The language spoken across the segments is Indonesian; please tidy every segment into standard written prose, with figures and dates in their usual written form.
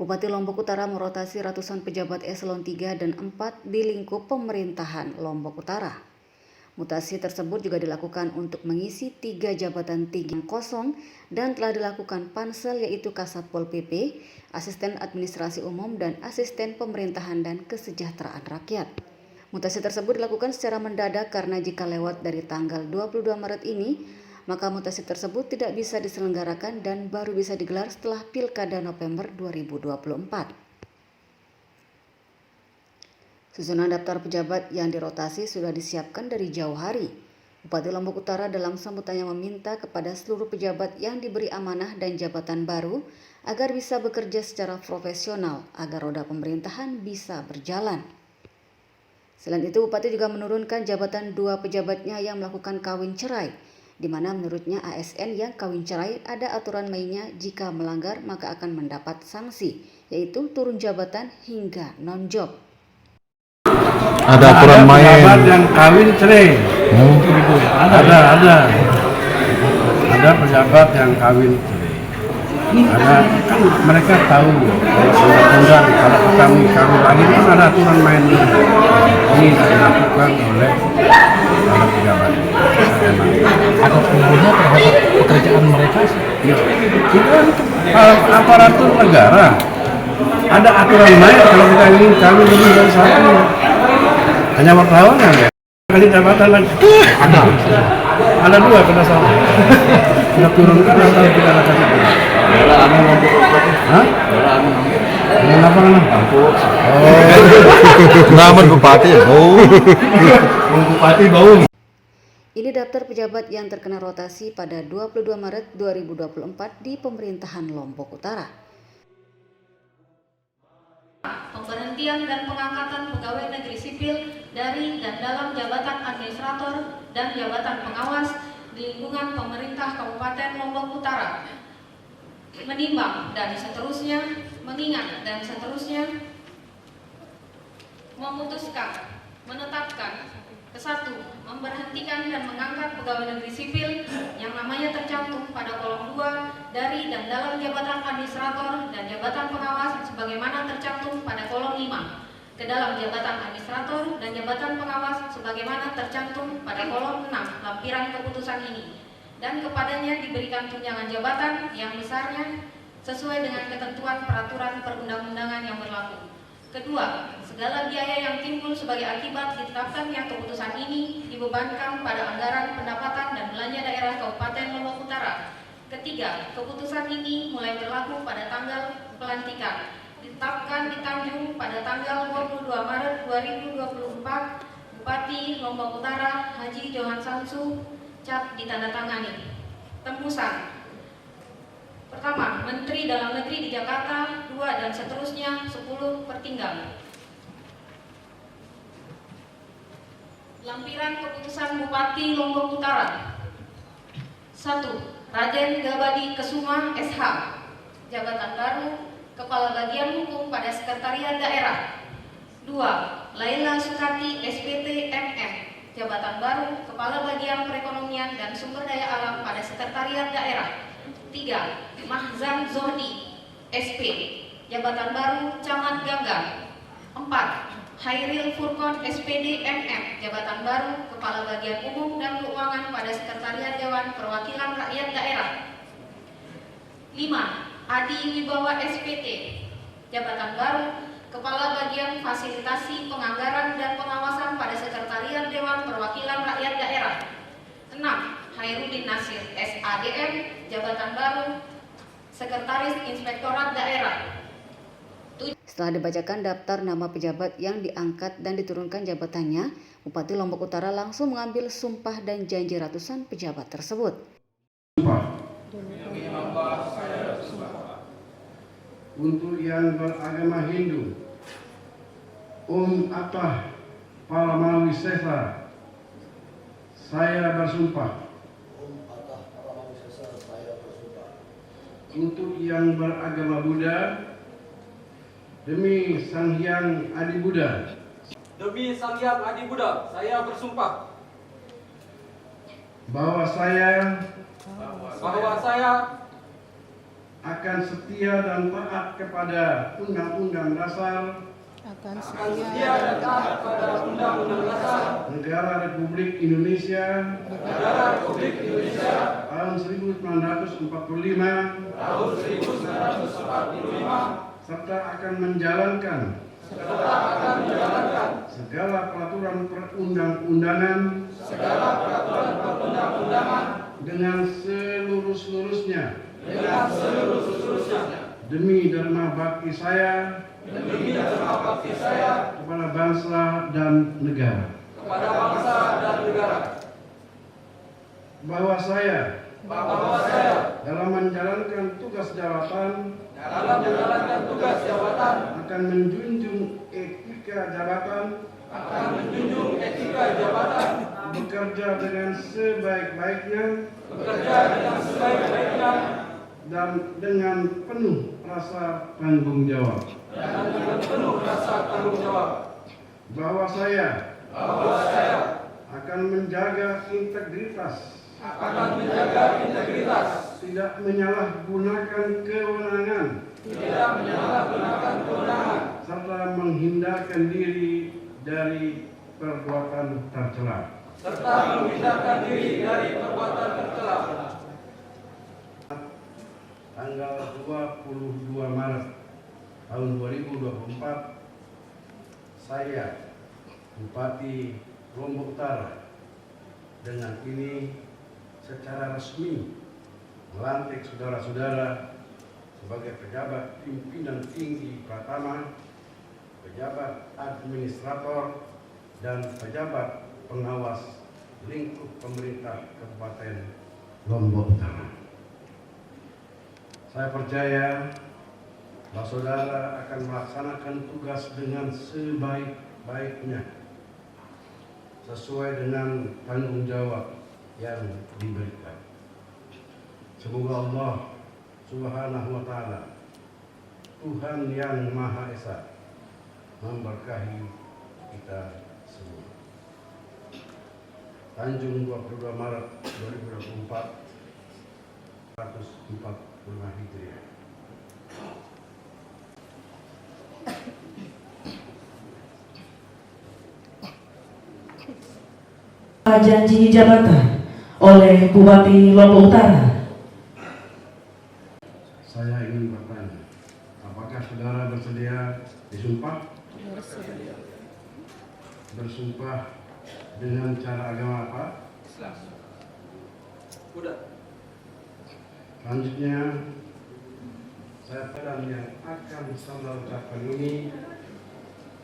Bupati Lombok Utara merotasi ratusan pejabat eselon 3 dan 4 di lingkup pemerintahan Lombok Utara. Mutasi tersebut juga dilakukan untuk mengisi 3 jabatan tinggi yang kosong dan telah dilakukan pansel, yaitu Kasat Pol PP, Asisten Administrasi Umum, dan Asisten Pemerintahan dan Kesejahteraan Rakyat. Mutasi tersebut dilakukan secara mendadak karena jika lewat dari tanggal 22 Maret ini, maka mutasi tersebut tidak bisa diselenggarakan dan baru bisa digelar setelah Pilkada November 2024. Susunan daftar pejabat yang dirotasi sudah disiapkan dari jauh hari. Bupati Lombok Utara dalam sambutannya meminta kepada seluruh pejabat yang diberi amanah dan jabatan baru agar bisa bekerja secara profesional agar roda pemerintahan bisa berjalan. Selain itu, Bupati juga menurunkan jabatan 2 pejabatnya yang melakukan kawin cerai, di mana menurutnya ASN yang kawin cerai ada aturan mainnya, jika melanggar maka akan mendapat sanksi, yaitu turun jabatan hingga non-job. Ada aturan main. Pejabat yang kawin cerai. Ada pejabat yang kawin cerai. Ada, kan mereka tahu kalau undang-undang kalau kami kawin lagi kan ada aturan main. Ini dilakukan oleh para pejabat. Ada pengaruhnya terhadap pekerjaan mereka? Ya, kita aparatur negara. Ada aturan main kalau kita ingin kawin lebih dari satu. Hanya wartawan ya. Kasih jabatan lagi. Ada 2 pada saat. Kita turunkan atau kita kasih. Hah? Kenapa kan? Nama bupati bau. Bupati bau. Ini daftar pejabat yang terkena rotasi pada 22 Maret 2024 di pemerintahan Lombok Utara. Pemberhentian dan pengangkatan pegawai negeri sipil dari dan dalam jabatan administrator dan jabatan pengawas di lingkungan pemerintah Kabupaten Lombok Utara. Menimbang dan seterusnya, mengingat dan seterusnya, memutuskan, menetapkan, ke-1, memberhentikan dan mengangkat pegawai negeri sipil yang namanya tercantum pada kolom 2 dari dan dalam jabatan administrator dan jabatan pengawas sebagaimana tercantum pada kolom 5 ke dalam jabatan administrator dan jabatan pengawas sebagaimana tercantum pada kolom 6 lampiran keputusan ini, dan kepadanya diberikan tunjangan jabatan yang besarnya sesuai dengan ketentuan peraturan perundang-undangan yang berlaku. Kedua, segala biaya yang timbul sebagai akibat ditetapkannya keputusan ini dibebankan pada anggaran pendapatan dan belanja daerah Kabupaten Lombok Utara. Ketiga, keputusan ini mulai berlaku pada tanggal pelantikan. Ditetapkan di Tanjung pada tanggal 22 Maret 2024, Bupati Lombok Utara Haji Johan Samsu, cap ditandatangani. Tembusan. Pertama, Menteri Dalam Negeri di Jakarta, 2 dan seterusnya 10 pertinggal. Lampiran keputusan Bupati Lombok Utara. 1. Raden Gabadi Kesuma SH, jabatan baru Kepala Bagian Hukum pada Sekretariat Daerah. 2. Laila Sukati SPT MM, jabatan baru Kepala Bagian Perekonomian dan Sumber Daya Alam pada Sekretariat Daerah. 3. Mahzan Zohdi SP, jabatan baru Camat Ganggang. 4. Hairil Furkon SPD MM, jabatan baru Kepala Bagian Umum dan Keuangan pada Sekretariat Dewan Perwakilan Rakyat Daerah. 5. Adi Wibawa SPT, jabatan baru Kepala Bagian Fasilitasi Penganggaran dan Pengawasan pada Sekretariat Dewan Perwakilan Rakyat Daerah. 6. Hairudin Nasir SADM, jabatan baru Sekretaris Inspektorat Daerah. Setelah dibacakan daftar nama pejabat yang diangkat dan diturunkan jabatannya, Bupati Lombok Utara langsung mengambil sumpah dan janji ratusan pejabat tersebut. Untuk yang beragama Hindu, Attah Paramawisesa, saya bersumpah. Untuk yang beragama Buddha, demi Sang Hyang Adi Buddha. Demi Sang Hyang Adi Buddha, saya bersumpah. Bahwa saya akan setia dan taat kepada Undang-Undang Dasar Negara Republik Indonesia tahun 1945 serta akan menjalankan segala peraturan perundang-undangan dengan seluruh-seluruhnya demi dharma bakti saya kepada bangsa dan negara. Bahwa saya dalam menjalankan tugas jabatan akan menjunjung etika jabatan, bekerja dengan sebaik-baiknya dan dengan penuh rasa tanggung jawab. Bahwa saya akan menjaga integritas, tidak menyalahgunakan kewenangan, serta menghindarkan diri dari perbuatan tercela. Tanggal 22 Maret tahun 2024, saya Bupati Lombok Utara dengan ini secara resmi melantik saudara-saudara sebagai pejabat pimpinan tinggi Pratama, pejabat administrator, dan pejabat pengawas lingkup pemerintah Kabupaten Lombok Utara. Saya percaya bahwa saudara akan melaksanakan tugas dengan sebaik-baiknya, sesuai dengan tanggung jawab yang diberikan. Semoga Allah Subhanahu wa Ta'ala, Tuhan yang Maha Esa, memberkahi kita semua. Tanjung 22 Maret 2024, 145 Hijriah. Janji jabatan oleh Bupati Lombok Utara. Saya ingin bertanya, apakah saudara bersedia disumpah? Bersumpah dengan cara agama apa? Islam. Udah. Selanjutnya, saya pesan yang akan saudara ucapkan ini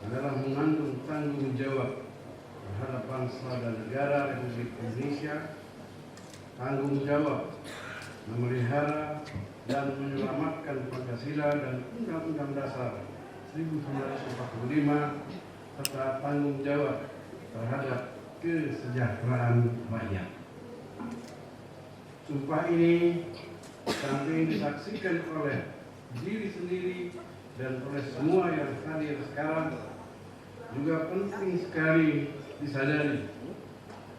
adalah mengandung tanggung jawab terhadap bangsa dan negara Republik Indonesia, tanggung jawab memelihara dan menyelamatkan Pancasila dan Undang-Undang Dasar 1945, serta tanggung jawab terhadap kesejahteraan rakyat. Sumpah ini sampai disaksikan oleh diri sendiri dan oleh semua yang hadir sekarang, juga penting sekali disadari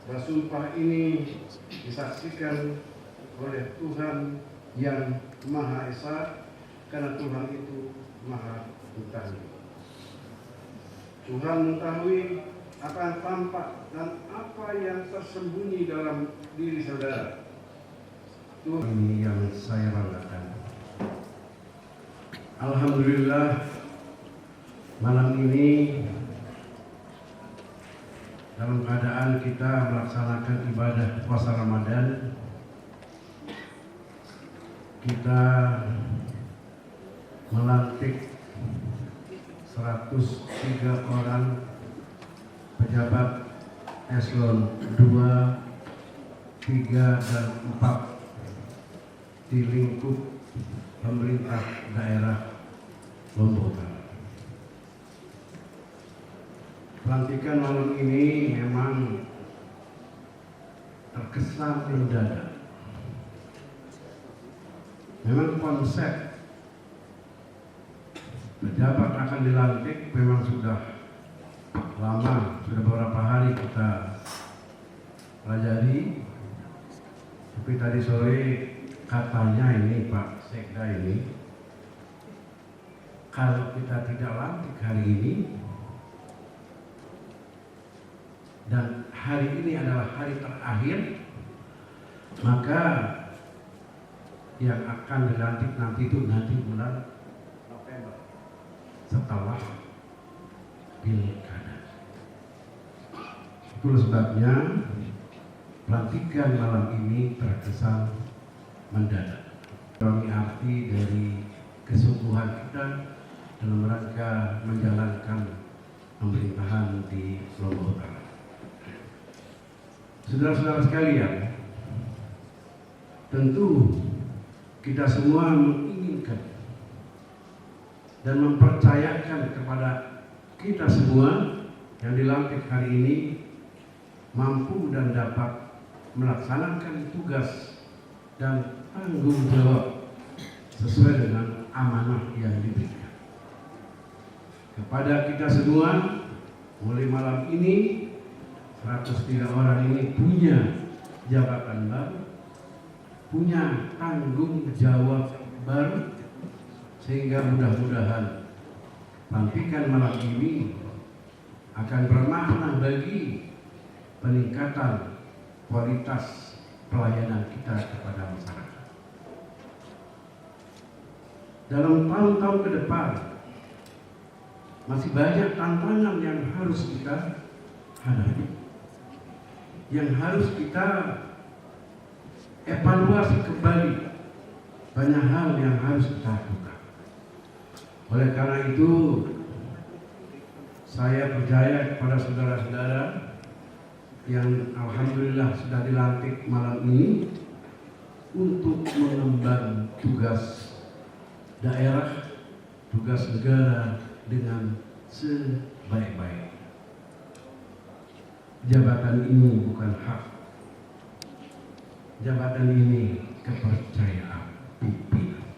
bahwa sumpah ini disaksikan oleh Tuhan yang Maha Esa, karena Tuhan itu Maha Mengetahui. Tuhan mengetahui apa yang tampak dan apa yang tersembunyi dalam diri saudara. Tuhan ini yang saya banggakan. Alhamdulillah, malam ini dalam keadaan kita melaksanakan ibadah puasa Ramadan, kita melantik 103 orang pejabat eselon 2, 3, dan 4 di lingkup pemerintah daerah Lombok Utara. Pelantikan malam ini memang terkesan mendadak. Memang konsep pejabat akan dilantik memang sudah lama, sudah beberapa hari kita pelajari. Tapi tadi sore katanya ini Pak Sekda ini, kalau kita tidak lantik hari ini, dan hari ini adalah hari terakhir, maka yang akan dilantik nanti itu nanti bulan November setelah pilkada. Itulah sebabnya pelantikan malam ini terkesan mendadak. Kami arti dari kesungguhan kita dalam rangka menjalankan pemerintahan di Lombok Utara. Saudara-saudara sekalian, tentu kita semua menginginkan dan mempercayakan kepada kita semua yang dilantik hari ini mampu dan dapat melaksanakan tugas dan tanggung jawab sesuai dengan amanah yang diberikan kepada kita semua. Mulai malam ini 103 orang ini punya jabatan baru, punya tanggung jawab baru, sehingga mudah-mudahan pelantikan malam ini akan bermakna bagi peningkatan kualitas pelayanan kita kepada masyarakat. Dalam tahun-tahun ke depan masih banyak tantangan yang harus kita hadapi, yang harus kita evaluasi kembali, banyak hal yang harus kita lakukan. Oleh karena itu, saya percaya kepada saudara-saudara yang alhamdulillah sudah dilantik malam ini untuk mengemban tugas daerah, tugas negara dengan sebaik-baik. Jabatan ini bukan hak, jabatan ini kepercayaan pimpinan.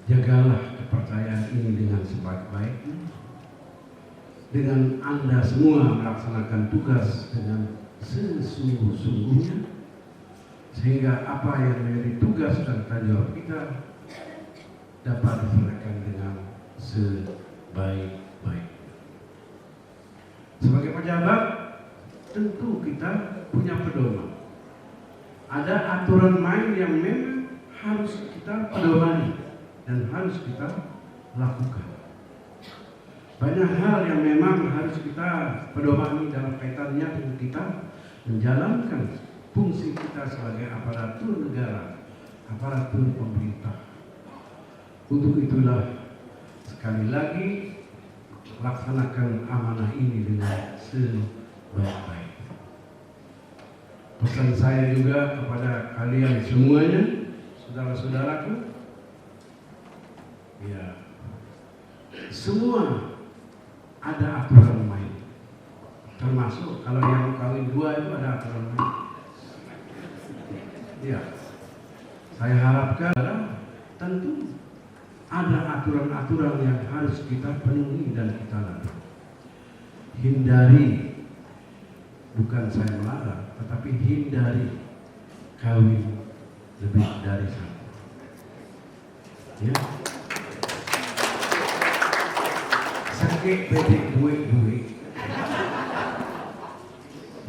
Jagalah kepercayaan ini dengan sebaik-baiknya, dengan Anda semua melaksanakan tugas dengan sesungguh-sungguhnya, sehingga apa yang menjadi tugas dan tanggung jawab kita dapat diselesaikan dengan sebaik-baiknya. Sebagai pejabat, tentu kita punya pedoman. Ada aturan main yang memang harus kita pedomani dan harus kita lakukan. Banyak hal yang memang harus kita pedomani dalam kaitannya dengan kita menjalankan fungsi kita sebagai aparatur negara, aparatur pemerintah. Untuk itulah sekali lagi laksanakan amanah ini dengan sebaik-baiknya. Pesan saya juga kepada kalian semuanya, saudara-saudaraku, ya, semua ada aturan main. Termasuk kalau yang kawin dua itu ada aturan main. Ya, saya harapkan tentu ada aturan-aturan yang harus kita penuhi dan kita lakukan. Hindari, bukan saya melarang, tetapi hindari kawin lebih dari satu. Ya. Sakit bedek duit.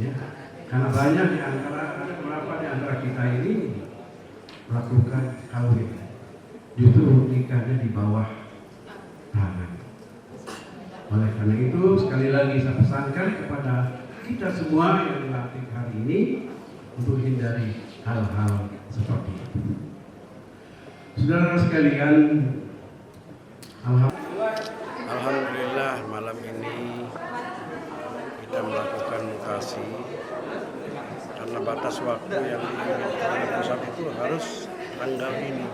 Ya, karena banyak di antara beberapa di antara kita ini melakukan kawin, justru nikahnya di bawah tangan. Oleh karena itu, sekali lagi saya pesankan kepada kita semua yang dilantik hari ini untuk hindari hal-hal seperti itu. Saudara sekalian, alhamdulillah malam ini kita melakukan mutasi karena batas waktu yang diinginkan oleh pusat itu harus tanggal ini.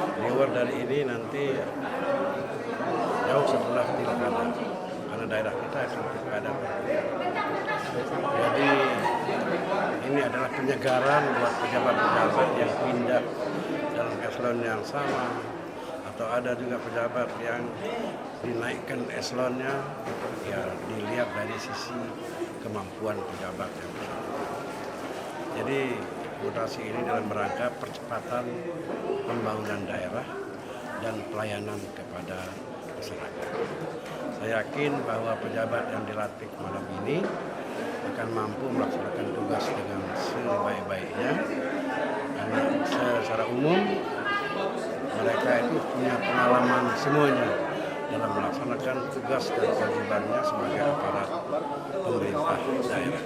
Di luar dari ini nanti jauh setelah pilkada, karena daerah kita akan pilkada. Jadi ini adalah penyegaran buat pejabat-pejabat yang pindah dalam eselon yang sama, atau ada juga pejabat yang dinaikkan eselonnya, ya dilihat dari sisi kemampuan pejabat yang bersangkutan. Jadi mutasi ini dalam rangka percepatan pembangunan daerah dan pelayanan kepada masyarakat. Saya yakin bahwa pejabat yang dilantik malam ini akan mampu melaksanakan tugas dengan sebaik-baiknya, karena secara umum mereka itu punya pengalaman semuanya dalam melaksanakan tugas dan kewajibannya sebagai aparat pemerintah daerah.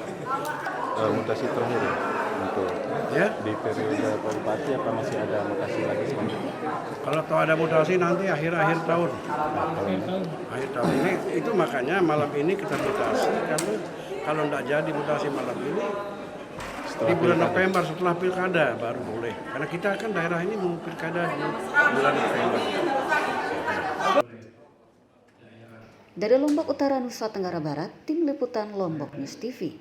Mutasi terakhir ya untuk di periode Pak Bupati, apa masih ada mutasi lagi selanjutnya? Kalau tahu ada mutasi nanti akhir tahun. Akhir tahun ini itu makanya malam ini kita mutasi, karena kalau tidak jadi mutasi malam ini di bulan November setelah pilkada baru boleh. Karena kita kan daerah ini mau pilkada di bulan November. Dari Lombok Utara, Nusa Tenggara Barat, Tim Liputan Lombok News TV.